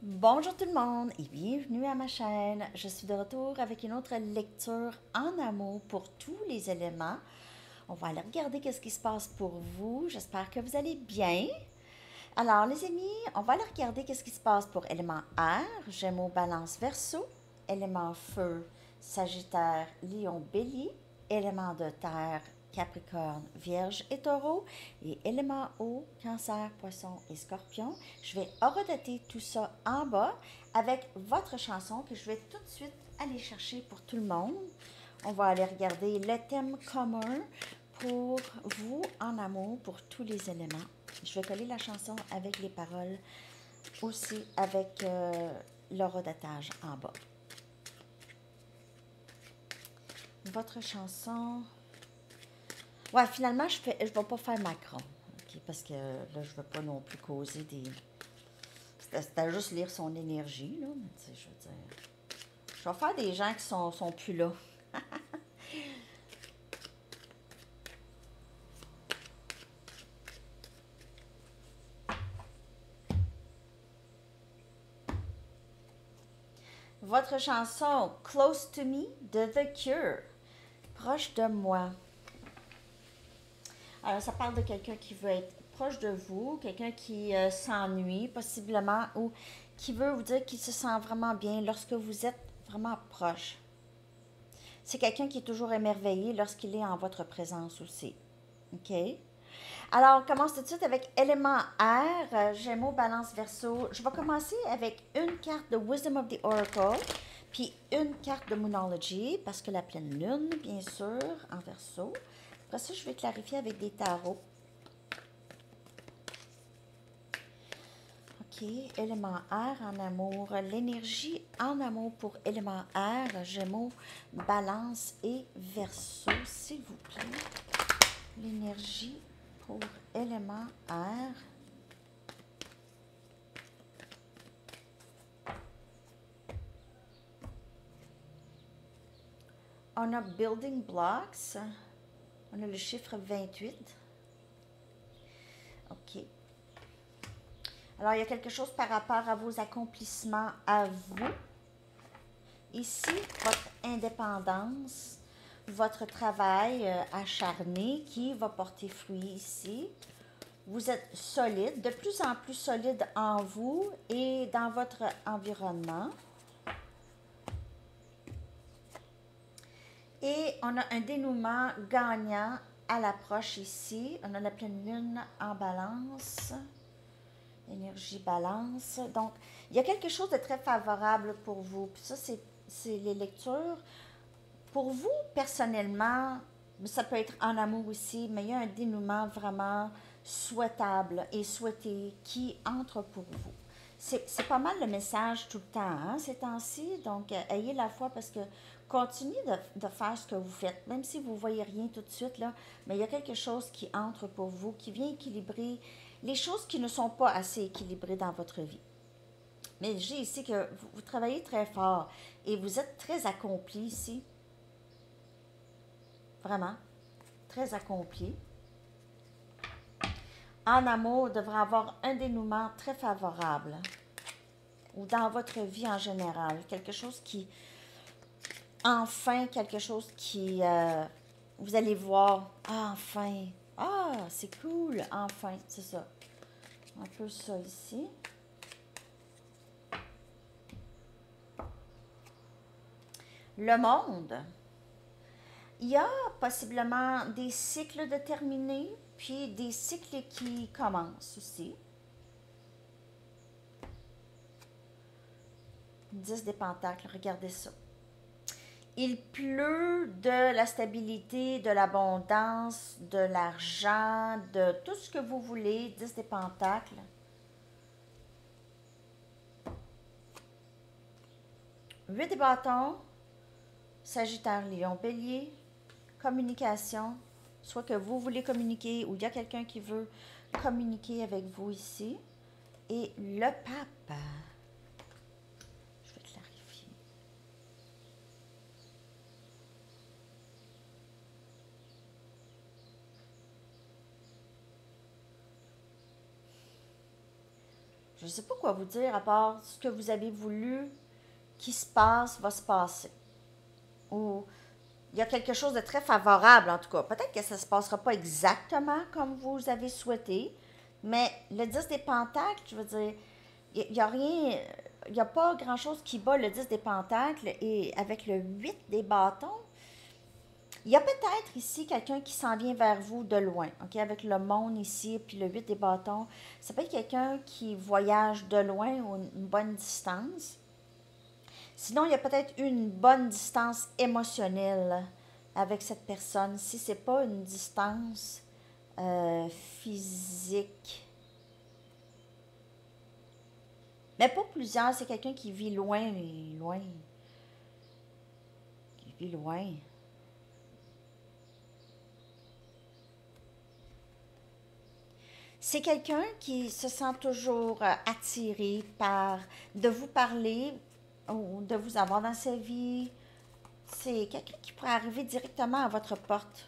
Bonjour tout le monde et bienvenue à ma chaîne. Je suis de retour avec une autre lecture en amour pour tous les éléments. On va aller regarder qu'est-ce qui se passe pour vous. J'espère que vous allez bien. Alors les amis, on va aller regarder qu'est-ce qui se passe pour élément air, Gémeaux, Balance, Verseau, élément feu, Sagittaire, Lion, Bélier, élément de terre, Capricorne, Vierge et Taureau, et élément eau, Cancer, Poisson et Scorpion. Je vais horodoter tout ça en bas avec votre chanson que je vais tout de suite aller chercher pour tout le monde. On va aller regarder le thème commun pour vous en amour pour tous les éléments. Je vais coller la chanson avec les paroles, aussi avec l'horodotage en bas. Votre chanson. Ouais, finalement, je vais pas faire Macron. Okay, parce que là, je veux pas non plus causer des. C'était juste lire son énergie, là. Mais tu sais, je veux dire. Je vais faire des gens qui sont plus là. Votre chanson Close to Me de The Cure. Proche de moi. Alors, ça parle de quelqu'un qui veut être proche de vous, quelqu'un qui s'ennuie possiblement ou qui veut vous dire qu'il se sent vraiment bien lorsque vous êtes vraiment proche. C'est quelqu'un qui est toujours émerveillé lorsqu'il est en votre présence aussi. OK? Alors, on commence tout de suite avec élément air, Gémeaux, Balance, Verseau. Je vais commencer avec une carte de Wisdom of the Oracle, puis une carte de Moonology, parce que la pleine lune, bien sûr, en Verseau. Après ça, je vais clarifier avec des tarots. OK, élément air en amour. L'énergie en amour pour élément air, Gémeaux, Balance et Verseau, s'il vous plaît. L'énergie pour élément air. On a Building Blocks. On a le chiffre 28. OK. Alors, il y a quelque chose par rapport à vos accomplissements à vous. Ici, votre indépendance, votre travail acharné qui va porter fruit ici. Vous êtes solide, de plus en plus solide en vous et dans votre environnement. Et on a un dénouement gagnant à l'approche ici. On a la pleine lune en balance. Énergie balance. Donc, il y a quelque chose de très favorable pour vous. Puis ça, c'est les lectures. Pour vous, personnellement, ça peut être en amour aussi, mais il y a un dénouement vraiment souhaitable et souhaité qui entre pour vous. C'est pas mal le message tout le temps, hein, ces temps-ci. Donc, ayez la foi parce que continuez de faire ce que vous faites, même si vous ne voyez rien tout de suite, là, mais il y a quelque chose qui entre pour vous, qui vient équilibrer les choses qui ne sont pas assez équilibrées dans votre vie. Mais j'ai ici que vous travaillez très fort et vous êtes très accompli ici. Vraiment, très accompli. En amour, devrait avoir un dénouement très favorable. Ou dans votre vie en général. Quelque chose qui, enfin, quelque chose qui, vous allez voir, ah, enfin, ah, c'est cool, enfin, c'est ça. Un peu ça ici. Le monde. Il y a possiblement des cycles de terminés, puis des cycles qui commencent aussi. 10 des pentacles, regardez ça. Il pleut de la stabilité, de l'abondance, de l'argent, de tout ce que vous voulez. 10 des pentacles. 8 des bâtons. Sagittaire, Lion, Bélier. Communication. Soit que vous voulez communiquer ou il y a quelqu'un qui veut communiquer avec vous ici. Et le pape. Je vais clarifier. Je ne sais pas quoi vous dire à part ce que vous avez voulu qui se passe va se passer. Ou il y a quelque chose de très favorable en tout cas. Peut-être que ça ne se passera pas exactement comme vous avez souhaité, mais le 10 des pentacles, je veux dire, il n'y a rien, il n'y a pas grand-chose qui bat le 10 des pentacles et avec le 8 des bâtons, il y a peut-être ici quelqu'un qui s'en vient vers vous de loin, ok? Avec le monde ici, puis le 8 des bâtons. Ça peut être quelqu'un qui voyage de loin ou une bonne distance. Sinon, il y a peut-être une bonne distance émotionnelle avec cette personne. Si c'est pas une distance physique. Mais pour plusieurs, c'est quelqu'un qui vit loin, loin. Qui vit loin. C'est quelqu'un qui se sent toujours attiré par de vous parler ou de vous avoir dans sa vie. C'est quelqu'un qui pourrait arriver directement à votre porte.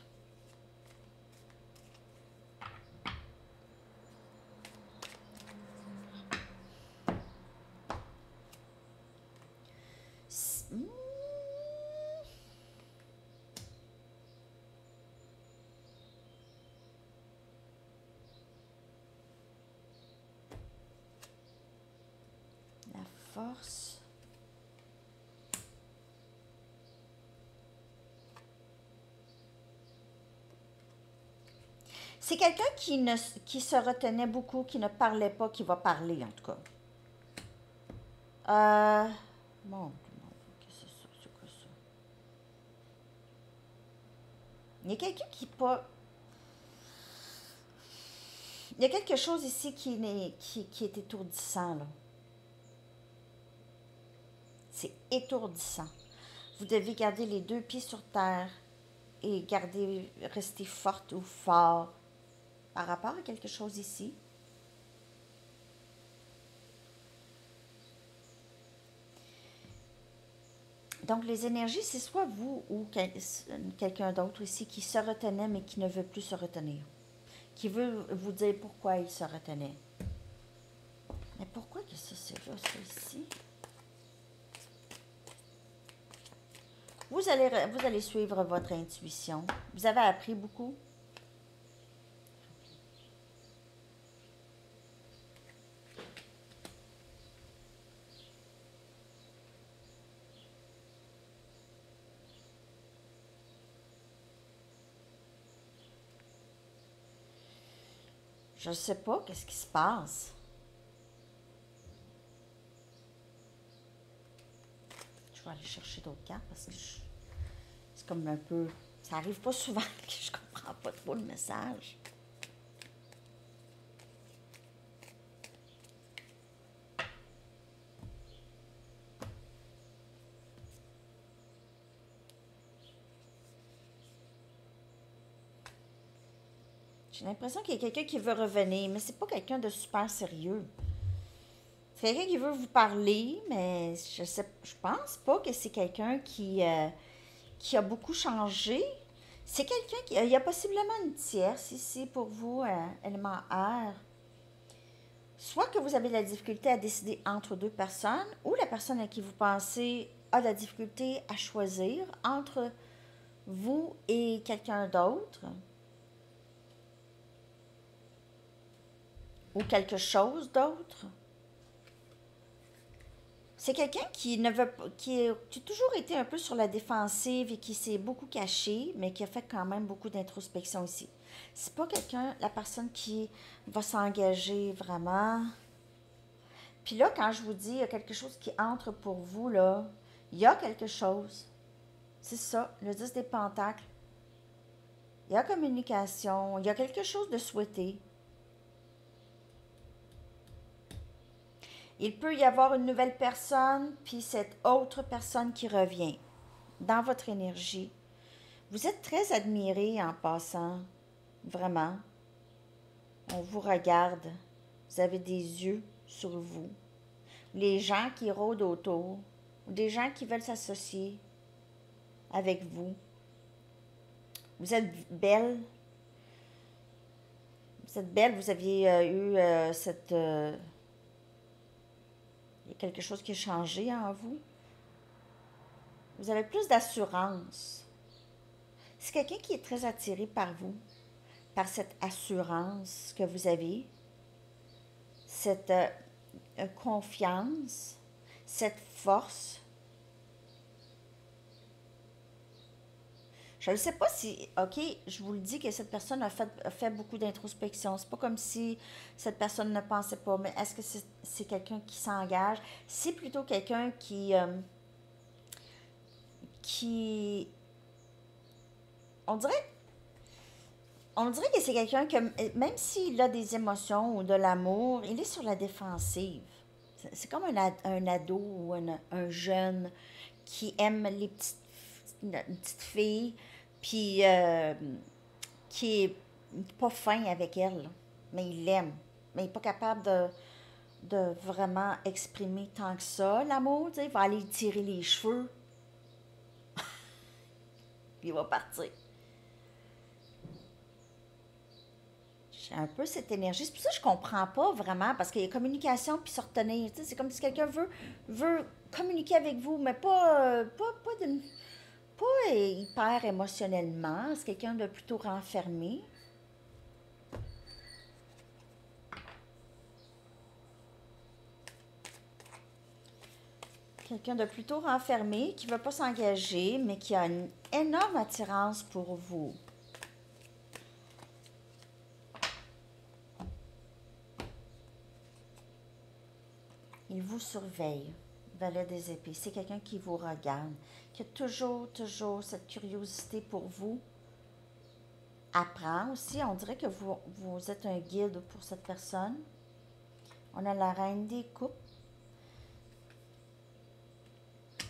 Hmm, la force. C'est quelqu'un qui se retenait beaucoup, qui ne parlait pas, qui va parler en tout cas. Euh, mon qu'est-ce que c'est ça? C'est quoi ça? Il y a quelqu'un qui pas. Il y a quelque chose ici qui est étourdissant, là. C'est étourdissant. Vous devez garder les deux pieds sur terre et rester forte ou fort par rapport à quelque chose ici. Donc, les énergies, c'est soit vous ou quelqu'un d'autre ici qui se retenait mais qui ne veut plus se retenir. Qui veut vous dire pourquoi il se retenait. Mais pourquoi que ça, c'est là, ça ici? Vous allez suivre votre intuition. Vous avez appris beaucoup. Je ne sais pas qu'est-ce qui se passe. Je vais aller chercher d'autres cartes parce que c'est comme un peu... Ça arrive pas souvent que je comprends pas trop le message. J'ai l'impression qu'il y a quelqu'un qui veut revenir, mais c'est pas quelqu'un de super sérieux. C'est quelqu'un qui veut vous parler, mais je pense pas que c'est quelqu'un qui a beaucoup changé. C'est quelqu'un qui... Il y a possiblement une tierce ici pour vous, élément air. Soit que vous avez de la difficulté à décider entre deux personnes, ou la personne à qui vous pensez a de la difficulté à choisir entre vous et quelqu'un d'autre, ou quelque chose d'autre. C'est quelqu'un qui ne veut pas, qui a toujours été un peu sur la défensive et qui s'est beaucoup caché, mais qui a fait quand même beaucoup d'introspection ici. C'est pas quelqu'un, la personne qui va s'engager vraiment. Puis là, quand je vous dis, il y a quelque chose qui entre pour vous, là, il y a quelque chose. C'est ça, le 10 des pentacles. Il y a communication, il y a quelque chose de souhaité. Il peut y avoir une nouvelle personne, puis cette autre personne qui revient dans votre énergie. Vous êtes très admiré en passant, vraiment. On vous regarde, vous avez des yeux sur vous. Les gens qui rôdent autour, des gens qui veulent s'associer avec vous. Vous êtes belle. Vous êtes belle, vous aviez eu cette quelque chose qui a changé en vous. Vous avez plus d'assurance. C'est quelqu'un qui est très attiré par vous, par cette assurance que vous avez, cette confiance, cette force. Je ne sais pas si, OK, je vous le dis que cette personne a fait beaucoup d'introspection. C'est pas comme si cette personne ne pensait pas, mais est-ce que c'est quelqu'un qui s'engage? C'est plutôt quelqu'un qui, on dirait, on dirait que c'est quelqu'un que, même s'il a des émotions ou de l'amour, il est sur la défensive. C'est comme un ado ou un jeune qui aime une petite fille, puis qui est pas fin avec elle, mais il l'aime. Mais il n'est pas capable de vraiment exprimer tant que ça l'amour. Il va aller tirer les cheveux, puis il va partir. J'ai un peu cette énergie. C'est pour ça que je comprends pas vraiment, parce qu'il y a communication puis se retenir. C'est comme si quelqu'un veut communiquer avec vous, mais pas hyper émotionnellement. C'est quelqu'un de plutôt renfermé. Quelqu'un de plutôt renfermé, qui ne veut pas s'engager, mais qui a une énorme attirance pour vous. Il vous surveille, valet des épées. C'est quelqu'un qui vous regarde, qui a toujours cette curiosité pour vous. Apprend aussi, on dirait que vous êtes un guide pour cette personne. On a la reine des coupes.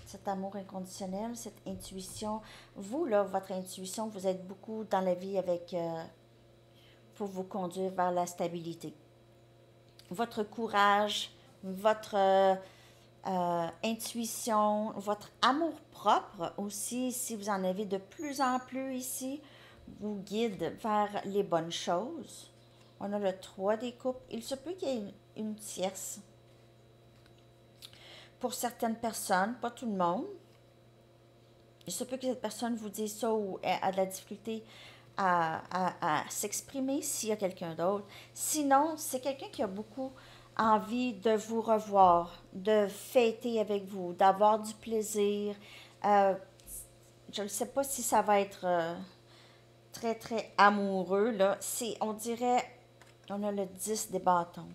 Cet amour inconditionnel, cette intuition. Vous, là, votre intuition, vous êtes beaucoup dans la vie avec pour vous conduire vers la stabilité. Votre courage, votre intuition, votre amour propre aussi, si vous en avez de plus en plus ici, vous guide vers les bonnes choses. On a le 3 des coupes. Il se peut qu'il y ait une tierce. Pour certaines personnes, pas tout le monde. Il se peut que cette personne vous dise ça ou a de la difficulté à s'exprimer s'il y a quelqu'un d'autre. Sinon, c'est quelqu'un qui a beaucoup envie de vous revoir, de fêter avec vous, d'avoir du plaisir. Je ne sais pas si ça va être très, très amoureux, là. On dirait, on a le 10 des bâtons.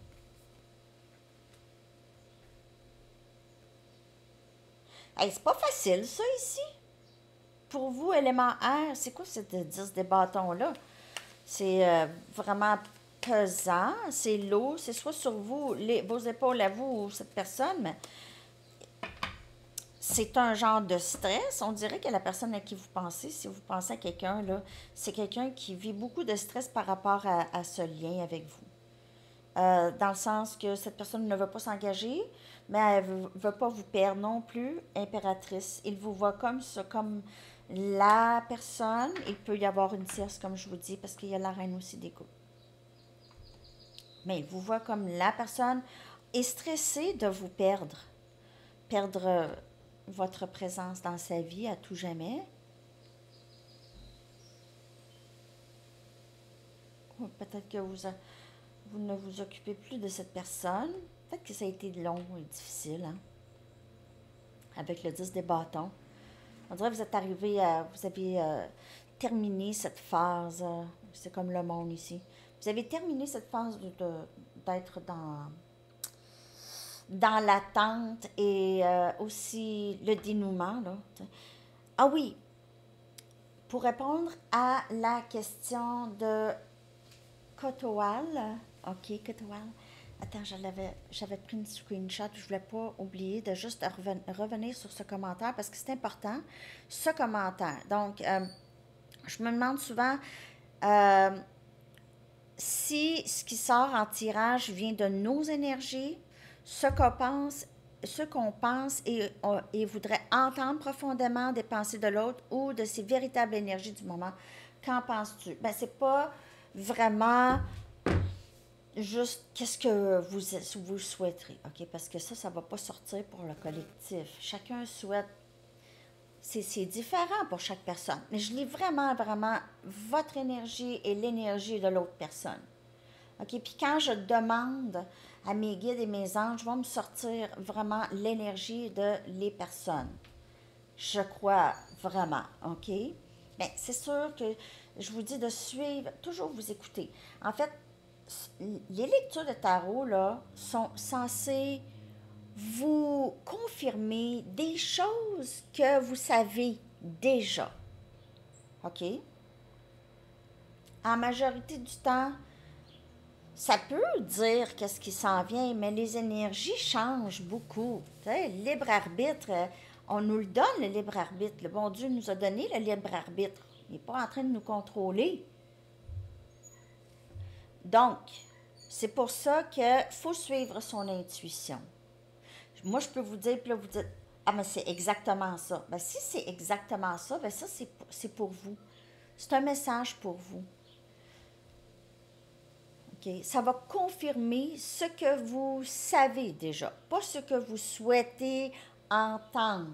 Hey, c'est pas facile, ça, ici. Pour vous, élément air, c'est quoi cette 10 des bâtons-là? C'est vraiment pesant, c'est lourd, c'est soit sur vous, vos épaules à vous ou cette personne, mais c'est un genre de stress. On dirait que la personne à qui vous pensez, si vous pensez à quelqu'un, là, c'est quelqu'un qui vit beaucoup de stress par rapport à ce lien avec vous. Dans le sens que cette personne ne veut pas s'engager, mais elle ne veut pas vous perdre non plus, impératrice. Il vous voit comme ça, comme la personne. Il peut y avoir une tierce, comme je vous dis, parce qu'il y a la reine aussi des coupes. Mais il vous voit comme la personne est stressée de vous perdre. Perdre votre présence dans sa vie à tout jamais. Ou peut-être que vous ne vous occupez plus de cette personne. Peut-être que ça a été long et difficile, hein? Avec le 10 des bâtons. On dirait que vous êtes arrivé à... Vous avez terminé cette phase. C'est comme le monde ici. Vous avez terminé cette phase d'être dans l'attente et aussi le dénouement, là. Ah oui, pour répondre à la question de Kotoal. OK, Kotoal. Attends, j'avais pris une screenshot. Je ne voulais pas oublier de juste revenir sur ce commentaire parce que c'est important. Ce commentaire. Donc, je me demande souvent si ce qui sort en tirage vient de nos énergies, ce qu'on pense et voudrait entendre profondément des pensées de l'autre ou de ses véritables énergies du moment. Qu'en penses-tu? Ben, c'est pas vraiment juste qu'est-ce que vous souhaiterez, OK? Parce que ça ne va pas sortir pour le collectif. Chacun souhaite, c'est différent pour chaque personne. Mais je lis vraiment, vraiment votre énergie et l'énergie de l'autre personne. OK? Puis quand je demande à mes guides et mes anges, vont me sortir vraiment l'énergie de les personnes. Je crois vraiment, OK? Mais c'est sûr que je vous dis de suivre, toujours vous écouter. En fait, les lectures de tarot, là, sont censées vous confirmer des choses que vous savez déjà. OK? En majorité du temps, ça peut dire qu'est-ce qui s'en vient, mais les énergies changent beaucoup. Tu sais, le libre arbitre, on nous le donne, le libre arbitre. Le bon Dieu nous a donné le libre arbitre. Il n'est pas en train de nous contrôler. Donc, c'est pour ça qu'il faut suivre son intuition. Moi, je peux vous dire, puis là, vous dites, ah, mais c'est exactement ça. Ben, si c'est exactement ça, ben ça, c'est pour vous. C'est un message pour vous. OK? Ça va confirmer ce que vous savez déjà, pas ce que vous souhaitez entendre.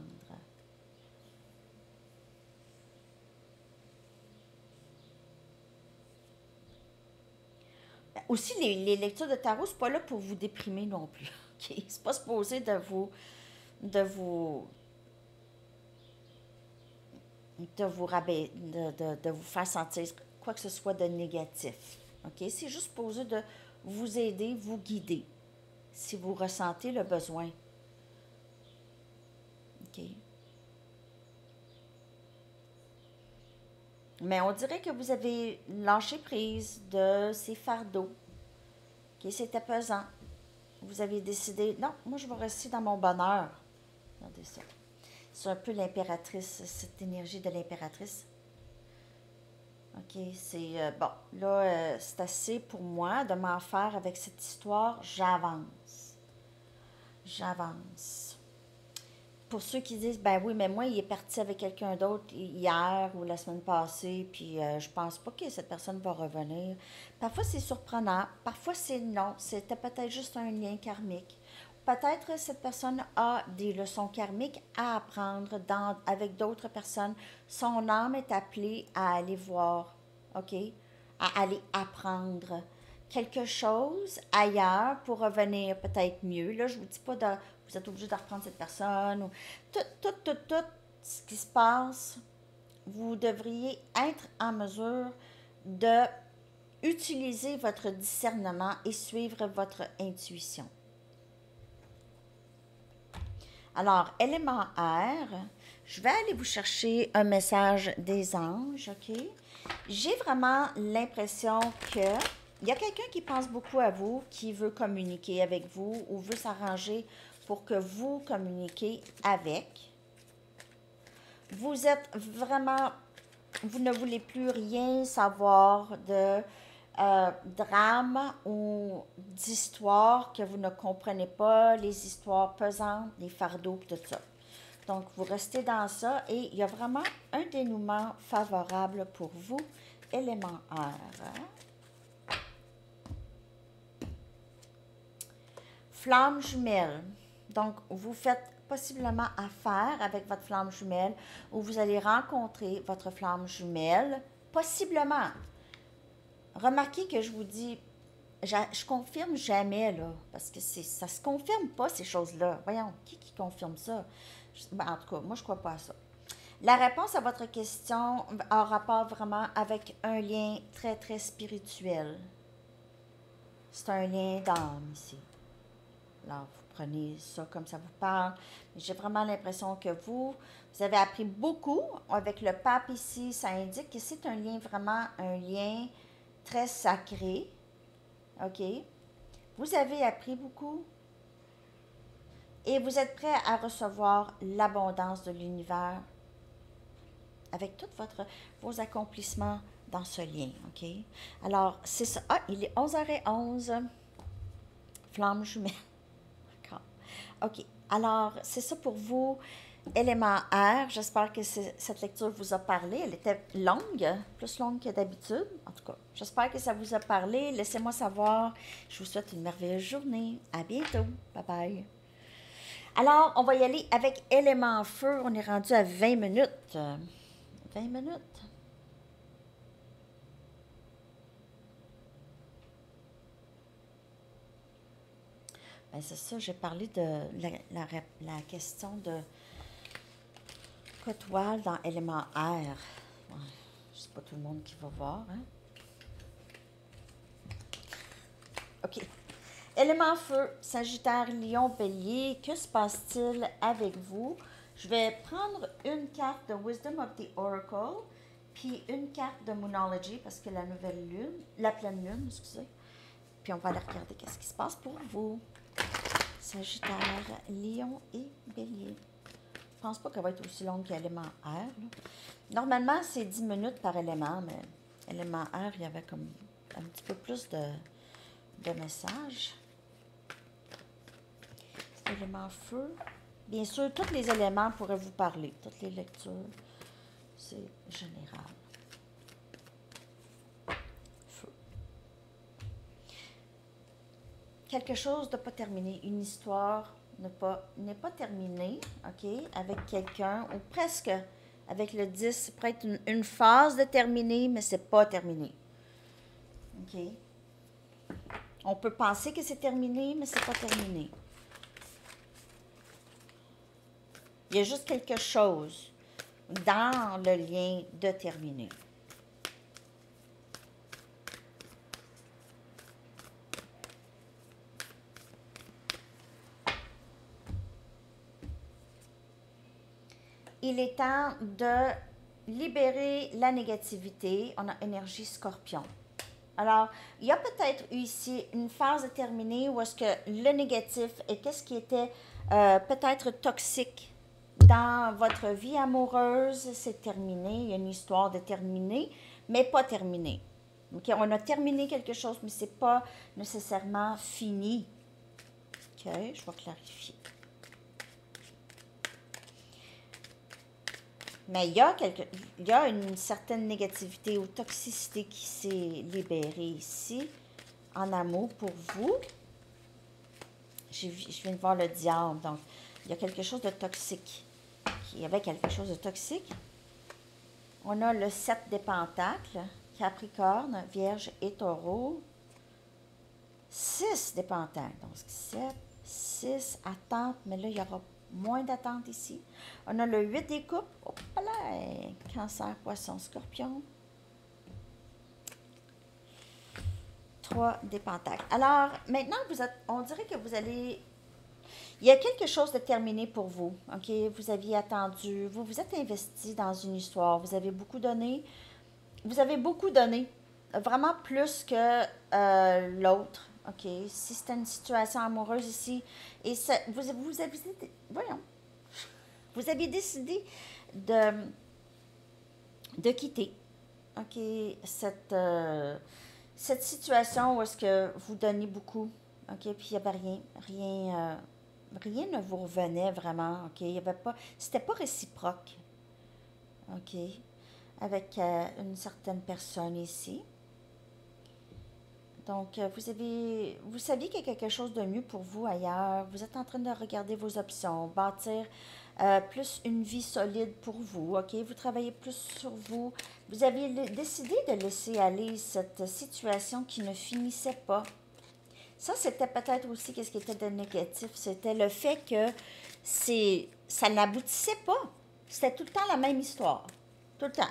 Aussi, les lectures de tarot, c'est pas là pour vous déprimer non plus. OK? C'est pas supposé de vous, de vous faire sentir quoi que ce soit de négatif. OK? C'est juste supposé de vous aider, vous guider, si vous ressentez le besoin. OK? Mais on dirait que vous avez lâché prise de ces fardeaux. OK? C'était pesant. Vous avez décidé, non, moi je vais rester dans mon bonheur. Regardez ça. C'est un peu l'impératrice, cette énergie de l'impératrice. OK, c'est bon. Là, c'est assez pour moi de m'en faire avec cette histoire. J'avance. J'avance. Pour ceux qui disent, ben oui, mais moi, il est parti avec quelqu'un d'autre hier ou la semaine passée, puis je pense pas que cette personne va revenir. Parfois, c'est surprenant. Parfois, c'est non. C'était peut-être juste un lien karmique. Peut-être cette personne a des leçons karmiques à apprendre avec d'autres personnes. Son âme est appelée à aller voir, OK? À aller apprendre quelque chose ailleurs pour revenir peut-être mieux. Là, je vous dis pas de vous êtes obligé de reprendre cette personne. Ou, tout ce qui se passe, vous devriez être en mesure de utiliser votre discernement et suivre votre intuition. Alors, élément R, je vais aller vous chercher un message des anges, OK? J'ai vraiment l'impression que il y a quelqu'un qui pense beaucoup à vous, qui veut communiquer avec vous ou veut s'arranger pour que vous communiquiez avec. Vous êtes vraiment, vous ne voulez plus rien savoir de drame ou d'histoires que vous ne comprenez pas, les histoires pesantes, les fardeaux, tout ça. Donc, vous restez dans ça et il y a vraiment un dénouement favorable pour vous, élément air. Flamme jumelle. Donc, vous faites possiblement affaire avec votre flamme jumelle ou vous allez rencontrer votre flamme jumelle, possiblement. Remarquez que je vous dis, je confirme jamais, là, parce que ça se confirme pas, ces choses-là. Voyons, qui confirme ça? En tout cas, moi, je crois pas à ça. La réponse à votre question a rapport vraiment avec un lien très, très spirituel. C'est un lien d'âme ici. Alors, vous prenez ça comme ça vous parle. J'ai vraiment l'impression que vous avez appris beaucoup. Avec le pape ici, ça indique que c'est un lien vraiment, un lien très sacré. OK? Vous avez appris beaucoup et vous êtes prêt à recevoir l'abondance de l'univers avec tous vos accomplissements dans ce lien. OK? Alors, c'est ça. Ah, il est 11h11. Flamme jumelle. D'accord. OK. Alors, c'est ça pour vous. élément air, j'espère que cette lecture vous a parlé. Elle était longue, plus longue que d'habitude. En tout cas, j'espère que ça vous a parlé. Laissez-moi savoir. Je vous souhaite une merveilleuse journée. À bientôt. Bye bye. Alors, on va y aller avec élément feu. On est rendu à 20 minutes. 20 minutes. Ben, c'est ça, j'ai parlé de la question de cotoile dans élément air. Ouais, c'est pas tout le monde qui va voir, hein? OK. Élément feu, Sagittaire, Lion, Bélier, que se passe-t-il avec vous? Je vais prendre une carte de Wisdom of the Oracle, puis une carte de Moonology, parce que la nouvelle lune, la pleine lune, excusez. Puis on va aller regarder qu'est-ce qui se passe pour vous. Sagittaire, Lion et Bélier. Je pense pas qu'elle va être aussi longue qu'élément air. Là. Normalement, c'est 10 minutes par élément, mais élément air, il y avait comme un petit peu plus de messages. Élément feu. Bien sûr, tous les éléments pourraient vous parler. Toutes les lectures, c'est général. Feu. Quelque chose de pas terminé. Une histoire n'est pas terminée, OK, avec quelqu'un, ou presque avec le 10. C'est peut-être une phase de terminé, mais c'est pas terminé. OK. On peut penser que c'est terminé, mais c'est pas terminé. Il y a juste quelque chose dans le lien de terminer. Il est temps de libérer la négativité. On a énergie scorpion. Alors, il y a peut-être eu ici une phase terminée où est-ce que le négatif et qu'est-ce qui était peut-être toxique dans votre vie amoureuse, c'est terminé. Il y a une histoire de terminer, mais pas terminée. OK, on a terminé quelque chose, mais c'est pas nécessairement fini. OK, je vais clarifier. Mais il y a une certaine négativité ou toxicité qui s'est libérée ici, en amour pour vous. Je viens de voir le diable, donc il y a quelque chose de toxique. Il y avait quelque chose de toxique. On a le 7 des pentacles, Capricorne, Vierge et Taureau. 6 des pentacles, donc 7, 6, attente, mais là, il y aura moins d'attente ici. On a le 8 des coupes. Hop là, Cancer, Poisson, Scorpion. 3 des pentacles. Alors, maintenant, on dirait que vous allez... Il y a quelque chose de terminé pour vous, OK? Vous aviez attendu, vous vous êtes investi dans une histoire, vous avez beaucoup donné. Vous avez beaucoup donné, vraiment plus que l'autre, OK? Si c'était une situation amoureuse ici, et ça, vous avez... Voyons. Vous aviez décidé de quitter, OK, cette situation où est-ce que vous donnez beaucoup, OK, puis il n'y avait rien ne vous revenait vraiment, OK, il y avait pas, c'était pas réciproque, OK, avec une certaine personne ici. Donc, vous saviez qu'il y a quelque chose de mieux pour vous ailleurs. Vous êtes en train de regarder vos options, bâtir plus une vie solide pour vous, OK? Vous travaillez plus sur vous. Vous aviez décidé de laisser aller cette situation qui ne finissait pas. Ça, c'était peut-être aussi ce qui était de négatif. C'était le fait que ça n'aboutissait pas. C'était tout le temps la même histoire. Tout le temps.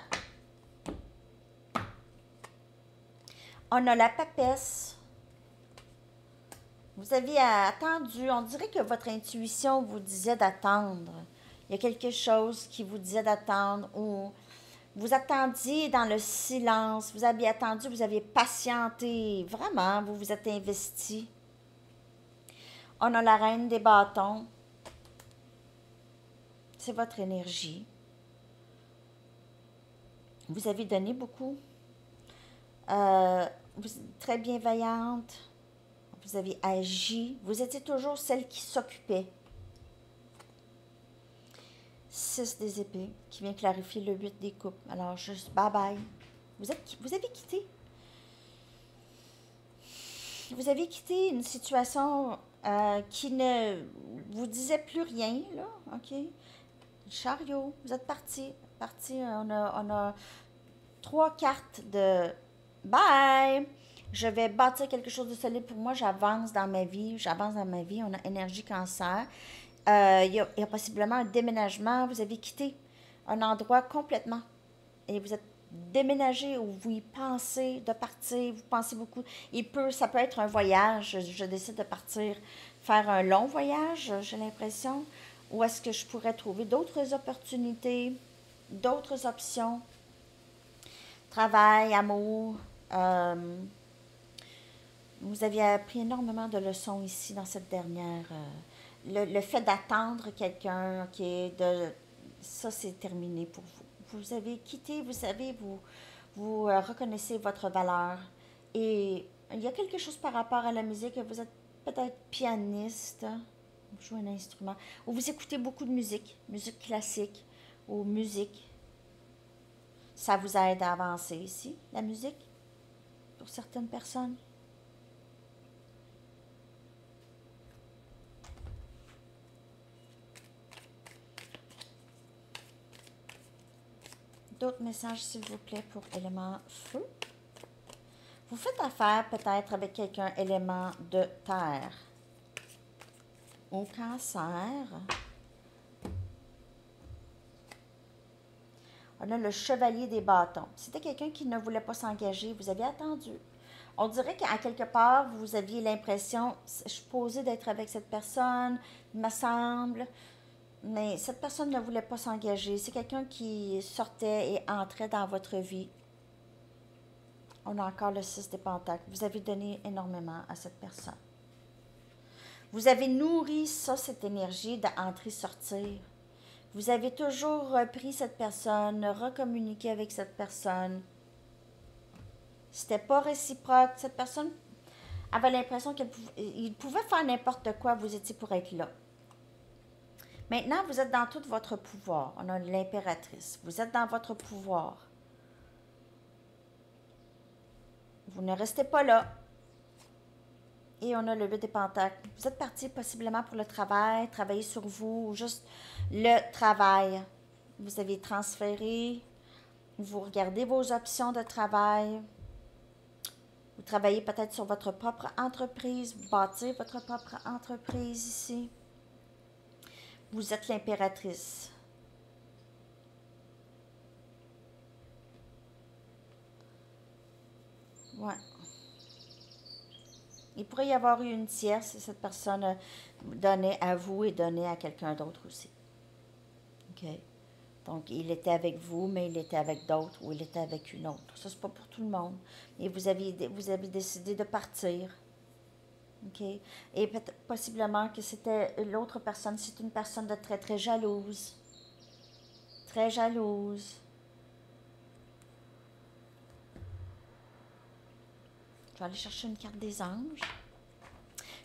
On a la papesse. Vous aviez attendu. On dirait que votre intuition vous disait d'attendre. Il y a quelque chose qui vous disait d'attendre ou vous attendiez dans le silence. Vous aviez attendu, vous aviez patienté. Vraiment, vous vous êtes investi. On a la reine des bâtons. C'est votre énergie. Vous avez donné beaucoup. Vous êtes très bienveillante, vous avez agi, vous étiez toujours celle qui s'occupait. 6 des épées qui vient clarifier le 8 des coupes. Alors, juste bye bye. Vous avez quitté. Vous avez quitté une situation qui ne vous disait plus rien, là, OK? Chariot, vous êtes parti. Parti, on a 3 cartes de bye. Je vais bâtir quelque chose de solide pour moi. J'avance dans ma vie. On a énergie cancer. Il y a possiblement un déménagement. Vous avez quitté un endroit complètement. Et vous êtes déménagé ou vous y pensez de partir. Vous pensez beaucoup. Ça peut être un voyage. Je décide de partir faire un long voyage, j'ai l'impression. Ou est-ce que je pourrais trouver d'autres opportunités, d'autres options? Travail, amour. Vous aviez appris énormément de leçons ici dans cette dernière. Le fait d'attendre quelqu'un, OK, ça c'est terminé pour vous. Vous avez quitté, vous savez, vous reconnaissez votre valeur. Et il y a quelque chose par rapport à la musique, vous êtes peut-être pianiste, vous jouez un instrument, ou vous écoutez beaucoup de musique classique, ou musique. Ça vous aide à avancer ici, la musique, pour certaines personnes. D'autres messages, s'il vous plaît, pour élément feu. Vous faites affaire peut-être avec quelqu'un élément de terre. Au cancer. On a le chevalier des bâtons. C'était quelqu'un qui ne voulait pas s'engager. Vous avez attendu. On dirait qu'à quelque part, vous aviez l'impression, je suis posée d'être avec cette personne, il me semble. Mais cette personne ne voulait pas s'engager. C'est quelqu'un qui sortait et entrait dans votre vie. On a encore le 6 des pentacles. Vous avez donné énormément à cette personne. Vous avez nourri cette énergie d'entrer-sortir. Vous avez toujours repris cette personne, recommuniqué avec cette personne. C'était pas réciproque. Cette personne avait l'impression qu'il pouvait faire n'importe quoi. Vous étiez pour être là. Maintenant, vous êtes dans tout votre pouvoir. On a l'impératrice. Vous êtes dans votre pouvoir. Vous ne restez pas là. Et on a le 8 des pentacles. Vous êtes parti possiblement pour le travail, travailler sur vous, ou juste le travail. Vous avez transféré. Vous regardez vos options de travail. Vous travaillez peut-être sur votre propre entreprise. Vous bâtissez votre propre entreprise ici. Vous êtes l'impératrice. Ouais. Il pourrait y avoir eu une tierce et cette personne donnait à vous et donnait à quelqu'un d'autre aussi. OK? Donc, il était avec vous, mais il était avec d'autres ou il était avec une autre. Ça, c'est pas pour tout le monde. Et vous avez décidé de partir. OK? Et possiblement que c'était l'autre personne, c'est une personne de très, très jalouse. Très jalouse. Je vais aller chercher une carte des anges.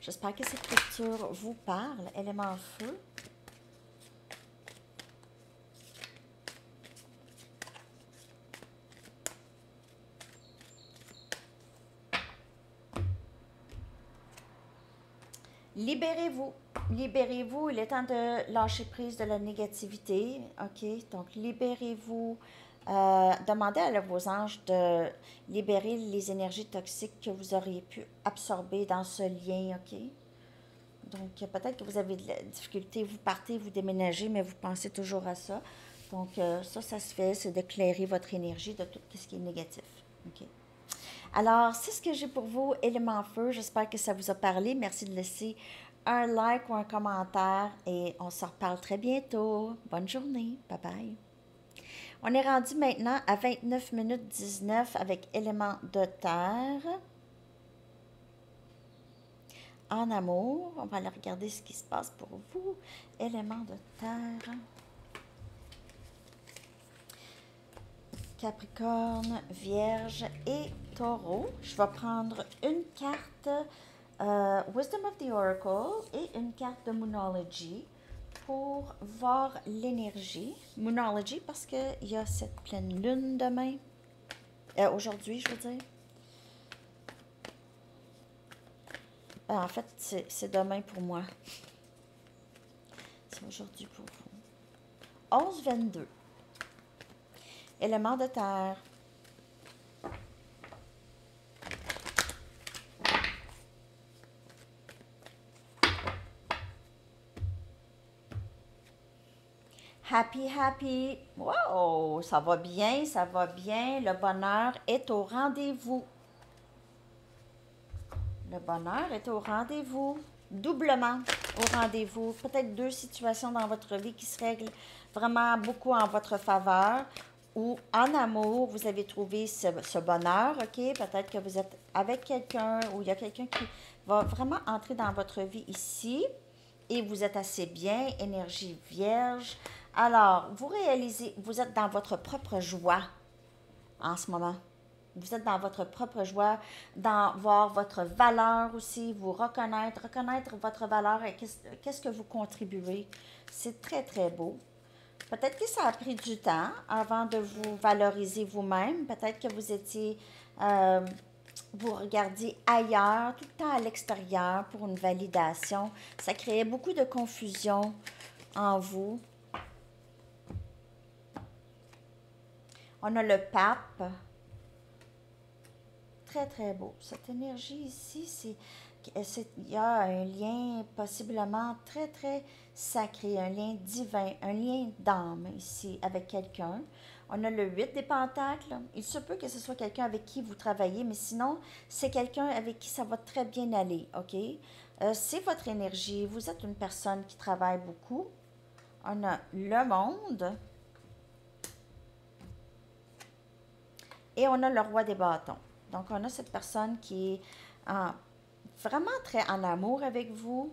J'espère que cette lecture vous parle. Élément feu. Libérez-vous. Libérez-vous. Il est temps de lâcher prise de la négativité. OK? Donc, libérez-vous. Demandez à vos anges de libérer les énergies toxiques que vous auriez pu absorber dans ce lien. OK? Donc, peut-être que vous avez de la difficulté. Vous partez, vous déménagez, mais vous pensez toujours à ça. Donc, ça se fait. C'est d'éclairer votre énergie de tout ce qui est négatif. OK? Alors, c'est ce que j'ai pour vous, élément feu. J'espère que ça vous a parlé. Merci de laisser un like ou un commentaire et on se reparle très bientôt. Bonne journée. Bye bye. On est rendu maintenant à 29 minutes 19 avec élément de terre. En amour, on va aller regarder ce qui se passe pour vous. Élément de terre. Capricorne, Vierge et Taureau. Je vais prendre une carte Wisdom of the Oracle et une carte de Moonology pour voir l'énergie, Moonology, parce qu'il y a cette pleine lune demain. Aujourd'hui, je veux dire. En fait, c'est demain pour moi. C'est aujourd'hui pour vous. 11-22. Élément de terre. Happy, happy. Wow, ça va bien, ça va bien. Le bonheur est au rendez-vous. Le bonheur est au rendez-vous. Doublement au rendez-vous. Peut-être deux situations dans votre vie qui se règlent vraiment beaucoup en votre faveur. Ou en amour, vous avez trouvé ce bonheur, OK? Peut-être que vous êtes avec quelqu'un ou il y a quelqu'un qui va vraiment entrer dans votre vie ici et vous êtes assez bien, énergie vierge. Alors, vous réalisez, vous êtes dans votre propre joie en ce moment. Vous êtes dans votre propre joie, dans voir votre valeur aussi, vous reconnaître votre valeur et qu'est-ce que vous contribuez. C'est très, très beau. Peut-être que ça a pris du temps avant de vous valoriser vous-même. Peut-être que vous étiez, vous regardiez ailleurs, tout le temps à l'extérieur pour une validation. Ça créait beaucoup de confusion en vous. On a le pape. Très, très beau. Cette énergie ici, il y a un lien possiblement très, très sacré, un lien divin, un lien d'âme ici avec quelqu'un. On a le 8 des pentacles. Il se peut que ce soit quelqu'un avec qui vous travaillez, mais sinon, c'est quelqu'un avec qui ça va très bien aller, OK? C'est votre énergie. Vous êtes une personne qui travaille beaucoup. On a le monde. Et on a le roi des bâtons. Donc, on a cette personne qui est vraiment très en amour avec vous,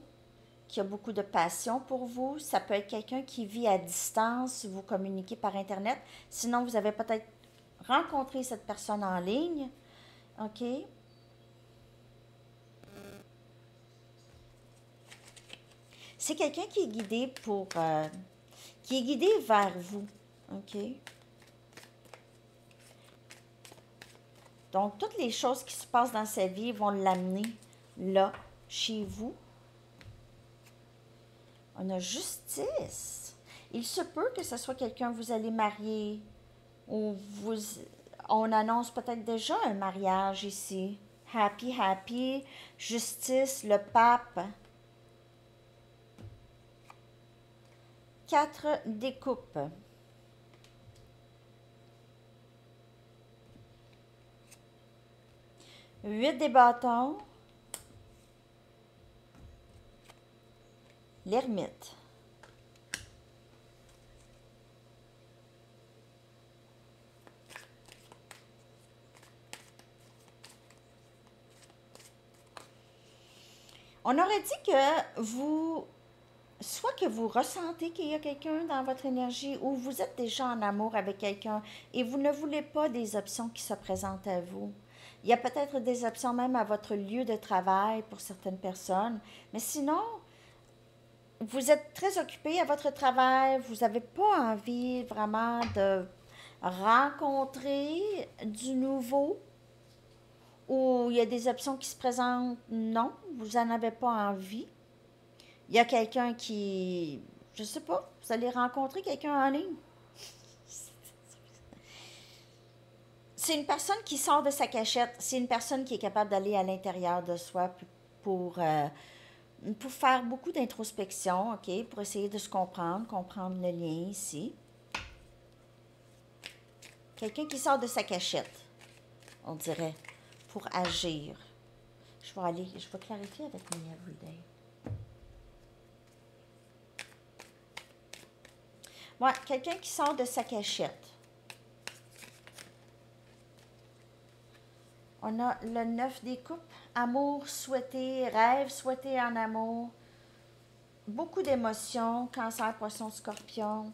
qui a beaucoup de passion pour vous. Ça peut être quelqu'un qui vit à distance, vous communiquez par Internet. Sinon, vous avez peut-être rencontré cette personne en ligne. OK? C'est quelqu'un qui est guidé qui est guidé vers vous. OK? Donc, toutes les choses qui se passent dans sa vie vont l'amener là, chez vous. On a justice. Il se peut que ce soit quelqu'un que vous allez marier ou on annonce peut-être déjà un mariage ici. Happy, happy, justice, le pape. 4 découpes. 8 des bâtons. L'ermite. On aurait dit que soit que vous ressentez qu'il y a quelqu'un dans votre énergie ou vous êtes déjà en amour avec quelqu'un et vous ne voulez pas des options qui se présentent à vous. Il y a peut-être des options même à votre lieu de travail pour certaines personnes, mais sinon, vous êtes très occupé à votre travail, vous n'avez pas envie vraiment de rencontrer du nouveau ou il y a des options qui se présentent, non, vous n'en avez pas envie. Il y a quelqu'un qui, je sais pas, vous allez rencontrer quelqu'un en ligne. C'est une personne qui sort de sa cachette, c'est une personne qui est capable d'aller à l'intérieur de soi pour faire beaucoup d'introspection, OK, pour essayer de se comprendre le lien ici. Quelqu'un qui sort de sa cachette, on dirait, pour agir. Je vais clarifier avec mes everyday. Ouais, quelqu'un qui sort de sa cachette. On a le 9 des coupes. Amour souhaité, rêve souhaité en amour. Beaucoup d'émotions, cancer, poisson, scorpion.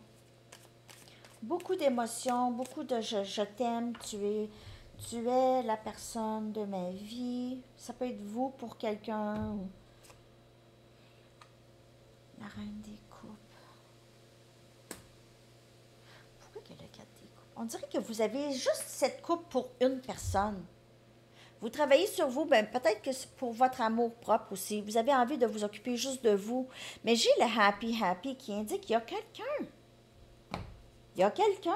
Beaucoup d'émotions, beaucoup de je t'aime, tu es la personne de ma vie. Ça peut être vous pour quelqu'un. La reine des coupes. on dirait que vous avez juste cette coupe pour une personne. Vous travaillez sur vous, ben peut-être que c'est pour votre amour propre aussi. Vous avez envie de vous occuper juste de vous. Mais j'ai le happy, happy qui indique qu'il y a quelqu'un. Il y a quelqu'un.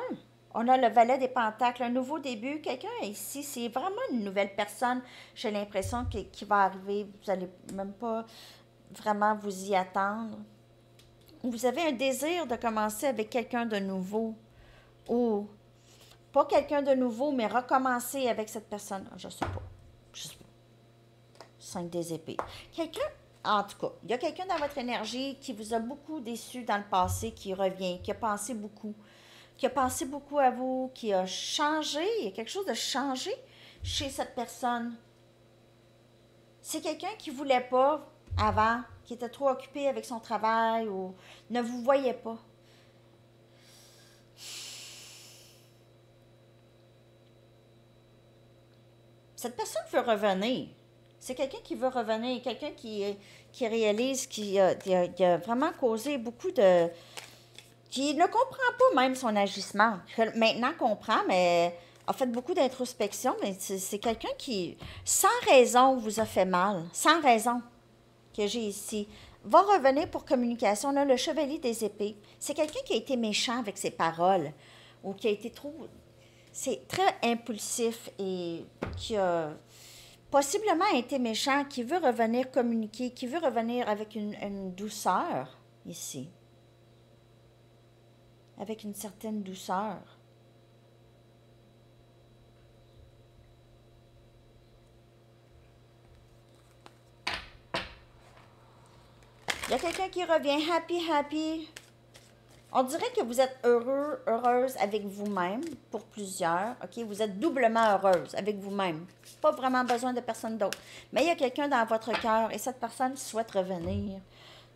On a le valet des pentacles, un nouveau début. Quelqu'un ici, c'est vraiment une nouvelle personne. J'ai l'impression qu'il va arriver. Vous n'allez même pas vraiment vous y attendre. Vous avez un désir de commencer avec quelqu'un de nouveau. Ou pas quelqu'un de nouveau, mais recommencer avec cette personne. Je ne sais pas. Je sais pas. 5 des épées. Quelqu'un, en tout cas, il y a quelqu'un dans votre énergie qui vous a beaucoup déçu dans le passé, qui revient, qui a pensé beaucoup à vous, qui a changé. Il y a quelque chose de changé chez cette personne. C'est quelqu'un qui ne voulait pas avant, qui était trop occupé avec son travail ou ne vous voyait pas. Cette personne veut revenir. C'est quelqu'un qui veut revenir, quelqu'un qui réalise qu'il a vraiment causé beaucoup de... qui ne comprend pas même son agissement. Maintenant comprend, mais a fait beaucoup d'introspection, mais c'est quelqu'un qui, sans raison, vous a fait mal. Sans raison que j'ai ici. Va revenir pour communication. Là, le chevalier des épées. C'est quelqu'un qui a été méchant avec ses paroles ou qui a été trop... C'est très impulsif et qui a possiblement été méchant, qui veut revenir communiquer, qui veut revenir avec une douceur ici. Avec une certaine douceur. Il y a quelqu'un qui revient happy, happy. On dirait que vous êtes heureux, heureuse avec vous-même, pour plusieurs. OK? Vous êtes doublement heureuse avec vous-même. Pas vraiment besoin de personne d'autre. Mais il y a quelqu'un dans votre cœur et cette personne souhaite revenir.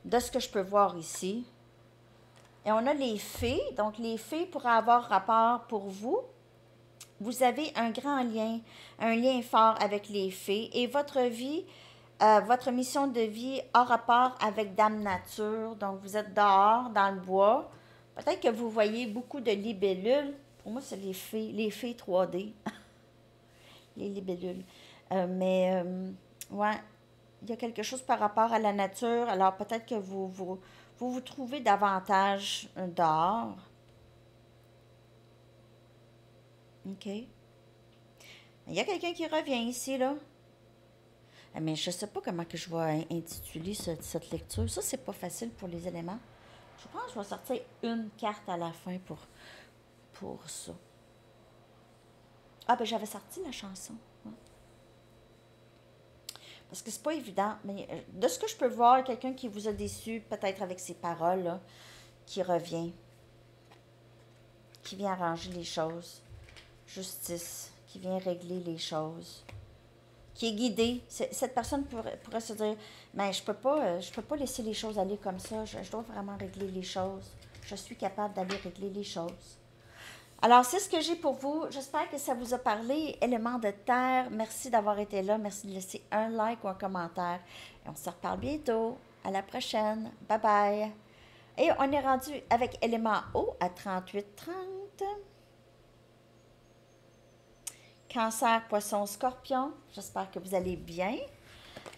De ce que je peux voir ici. Et on a les fées. Donc, les fées pourraient avoir rapport pour vous. Vous avez un grand lien, un lien fort avec les fées. Et votre vie, votre mission de vie a rapport avec Dame Nature. Donc, vous êtes dehors, dans le bois. Peut-être que vous voyez beaucoup de libellules. Pour moi, c'est les fées 3D. Les libellules. Ouais, il y a quelque chose par rapport à la nature. Alors, peut-être que vous trouvez davantage dehors. OK. Il y a quelqu'un qui revient ici, là. Mais je ne sais pas comment que je vais intituler cette lecture. Ça, c'est pas facile pour les éléments. Je pense que je vais sortir une carte à la fin pour ça. Ah, ben j'avais sorti la chanson. Ouais. Parce que c'est pas évident. Mais de ce que je peux voir, quelqu'un qui vous a déçu, peut-être avec ses paroles, là, qui revient. Qui vient arranger les choses. Justice. Qui vient régler les choses. Qui est guidé. Cette personne pourrait se dire, mais je peux pas laisser les choses aller comme ça. Je dois vraiment régler les choses. Je suis capable d'aller régler les choses. Alors, c'est ce que j'ai pour vous. J'espère que ça vous a parlé. Éléments de terre, merci d'avoir été là. Merci de laisser un like ou un commentaire. Et on se reparle bientôt. À la prochaine. Bye bye. Et on est rendu avec élément eau à 38-30. Cancer, poisson, scorpion. J'espère que vous allez bien.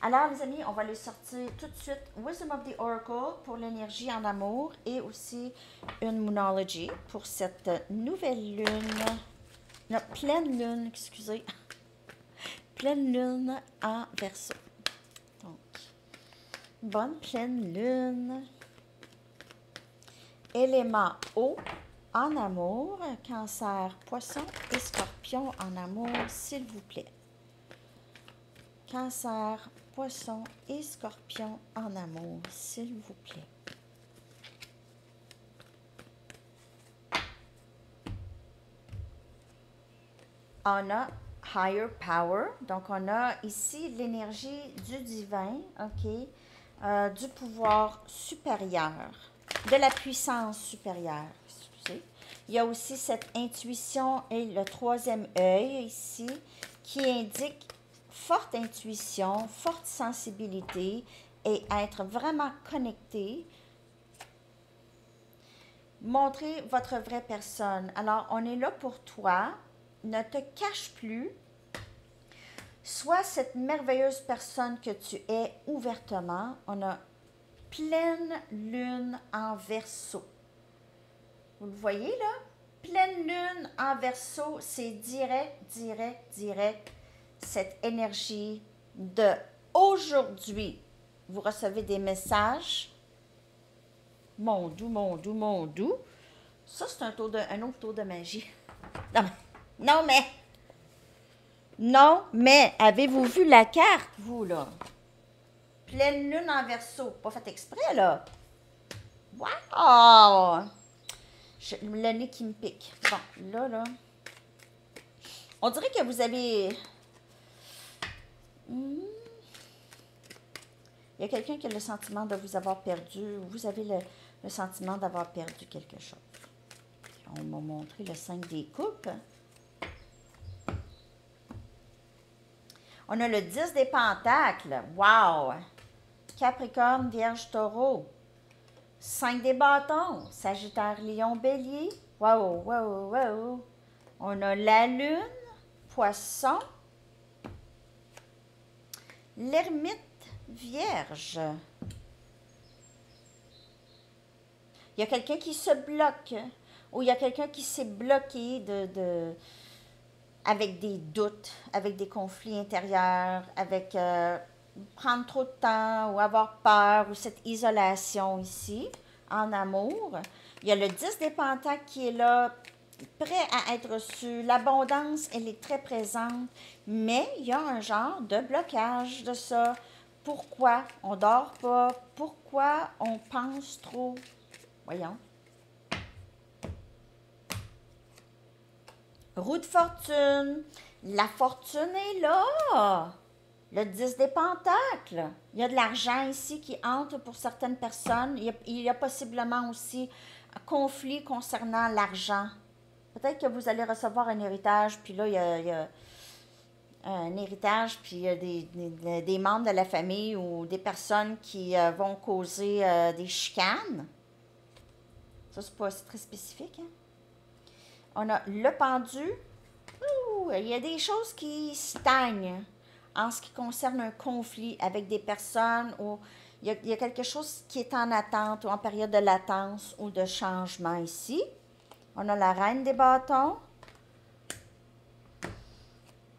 Alors, les amis, on va aller sortir tout de suite Wisdom of the Oracle pour l'énergie en amour et aussi une Moonology pour cette nouvelle lune. Non, pleine lune, excusez. Pleine lune en Verseau. Donc, bonne pleine lune. Élément eau. En amour, cancer, poisson et scorpion en amour, s'il vous plaît. Cancer, poisson et scorpion en amour, s'il vous plaît. On a Higher Power, donc on a ici l'énergie du divin, ok, du pouvoir supérieur, de la puissance supérieure. Il y a aussi cette intuition et le troisième œil ici qui indique forte intuition, forte sensibilité et être vraiment connecté. montrer votre vraie personne. Alors, on est là pour toi. Ne te cache plus. Sois cette merveilleuse personne que tu es ouvertement. On a pleine lune en Verseau. Vous le voyez là? Pleine lune en Verseau, c'est direct, direct, direct. Cette énergie de aujourd'hui. Vous recevez des messages. Mon doux, mon doux, mon doux. Ça, c'est un autre tour de magie. Non, mais, avez-vous vu la carte, vous, là? Pleine lune en Verseau. Pas fait exprès, là. Wow! Le nez qui me pique. Bon, là. On dirait que vous avez... Il y a quelqu'un qui a le sentiment de vous avoir perdu. Vous avez le sentiment d'avoir perdu quelque chose. On m'a montré le 5 des coupes. On a le 10 des pentacles. Wow! Capricorne, Vierge, Taureau. 5 des bâtons. Sagittaire, Lion, Bélier. Wow, wow, wow. On a la Lune, Poisson. L'ermite, Vierge. Il y a quelqu'un qui se bloque. Ou il y a quelqu'un qui s'est bloqué avec des doutes, avec des conflits intérieurs, avec prendre trop de temps ou avoir peur ou cette isolation ici, en amour. Il y a le 10 des pentacles qui est là, prêt à être reçu. L'abondance, elle est très présente, mais il y a un genre de blocage de ça. Pourquoi on dort pas? Pourquoi on pense trop? Voyons. Roue de fortune. La fortune est là. Le 10 des pentacles. Il y a de l'argent ici qui entre pour certaines personnes. Il y a possiblement aussi un conflit concernant l'argent. Peut-être que vous allez recevoir un héritage, puis là, il y a un héritage, puis il y a des membres de la famille ou des personnes qui vont causer des chicanes. Ça, c'est très spécifique, hein? On a le pendu. Il y a des choses qui stagnent en ce qui concerne un conflit avec des personnes où il y a quelque chose qui est en attente ou en période de latence ou de changement ici. On a la reine des bâtons.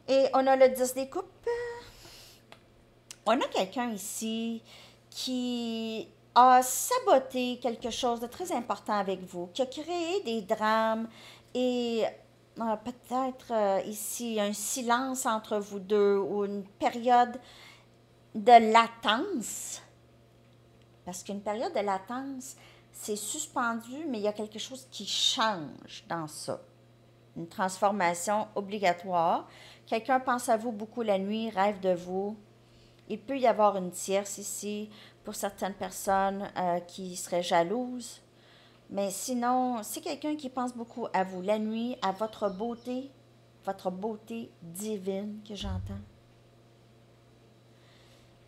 Et on a le 10 des coupes. On a quelqu'un ici qui a saboté quelque chose de très important avec vous, qui a créé des drames et peut-être ici un silence entre vous deux ou une période de latence. Parce qu'une période de latence, c'est suspendu, mais il y a quelque chose qui change dans ça. Une transformation obligatoire. Quelqu'un pense à vous beaucoup la nuit, rêve de vous. Il peut y avoir une tierce ici pour certaines personnes qui seraient jalouses. Mais sinon, c'est quelqu'un qui pense beaucoup à vous la nuit, à votre beauté divine que j'entends.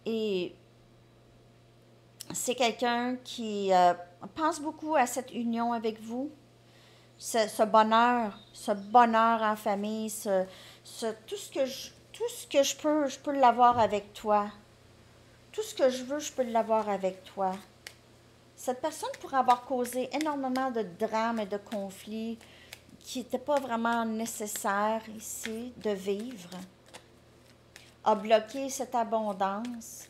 Et c'est quelqu'un qui pense beaucoup à cette union avec vous, ce bonheur en famille, tout ce que je peux l'avoir avec toi. Tout ce que je veux, je peux l'avoir avec toi. Cette personne pourrait avoir causé énormément de drames et de conflits qui n'étaient pas vraiment nécessaires ici de vivre. A bloqué cette abondance.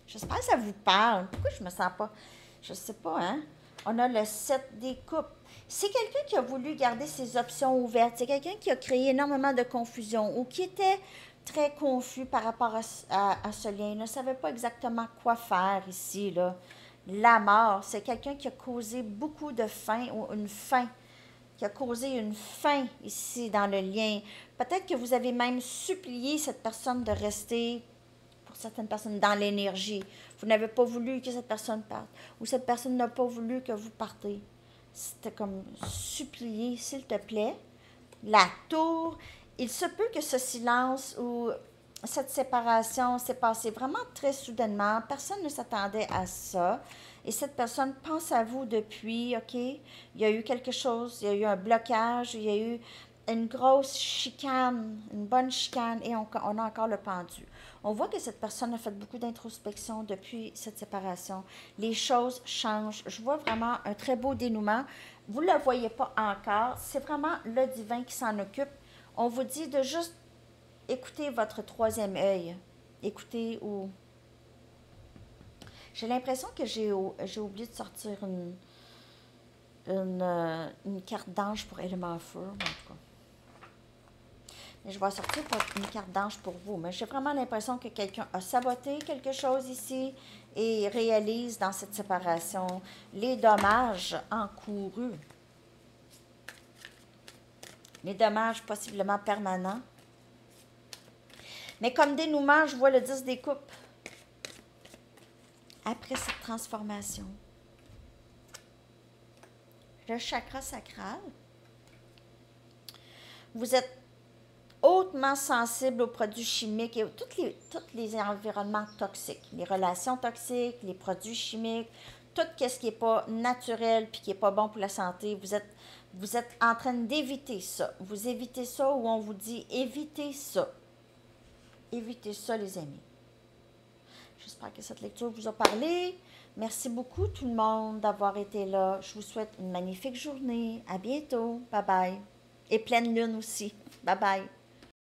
J'espère que ça vous parle. Pourquoi je me sens pas? Je sais pas, hein? On a le 7 des coupes. C'est quelqu'un qui a voulu garder ses options ouvertes. C'est quelqu'un qui a créé énormément de confusion ou qui était très confus par rapport à ce lien. Il ne savait pas exactement quoi faire ici, là. La mort, c'est quelqu'un qui a causé beaucoup de faim ou une faim, qui a causé une faim ici dans le lien. Peut-être que vous avez même supplié cette personne de rester, pour certaines personnes, dans l'énergie. Vous n'avez pas voulu que cette personne parte, ou cette personne n'a pas voulu que vous partez. C'était comme supplier, s'il te plaît. La tour, il se peut que ce silence ou cette séparation s'est passée vraiment très soudainement. Personne ne s'attendait à ça. Et cette personne pense à vous depuis, OK? Il y a eu quelque chose, il y a eu un blocage, il y a eu une grosse chicane, une bonne chicane, et on a encore le pendu. On voit que cette personne a fait beaucoup d'introspection depuis cette séparation. Les choses changent. Je vois vraiment un très beau dénouement. Vous ne le voyez pas encore. C'est vraiment le divin qui s'en occupe. On vous dit de juste écouter votre troisième œil. Écoutez ou... J'ai l'impression que j'ai oublié de sortir une carte d'ange pour élément feu, en tout cas. Mais je vais sortir une carte d'ange pour vous. Mais j'ai vraiment l'impression que quelqu'un a saboté quelque chose ici et réalise dans cette séparation les dommages encourus. Les dommages possiblement permanents. Mais comme dénouement, je vois le 10 des coupes. Après cette transformation, le chakra sacral, vous êtes hautement sensible aux produits chimiques et tous les environnements toxiques, les relations toxiques, les produits chimiques, tout ce qui n'est pas naturel puis qui n'est pas bon pour la santé. Vous êtes en train d'éviter ça. Vous évitez ça ou on vous dit évitez ça. Évitez ça, les amis. J'espère que cette lecture vous a parlé. Merci beaucoup tout le monde d'avoir été là. Je vous souhaite une magnifique journée. À bientôt. Bye bye. Et pleine lune aussi. Bye bye.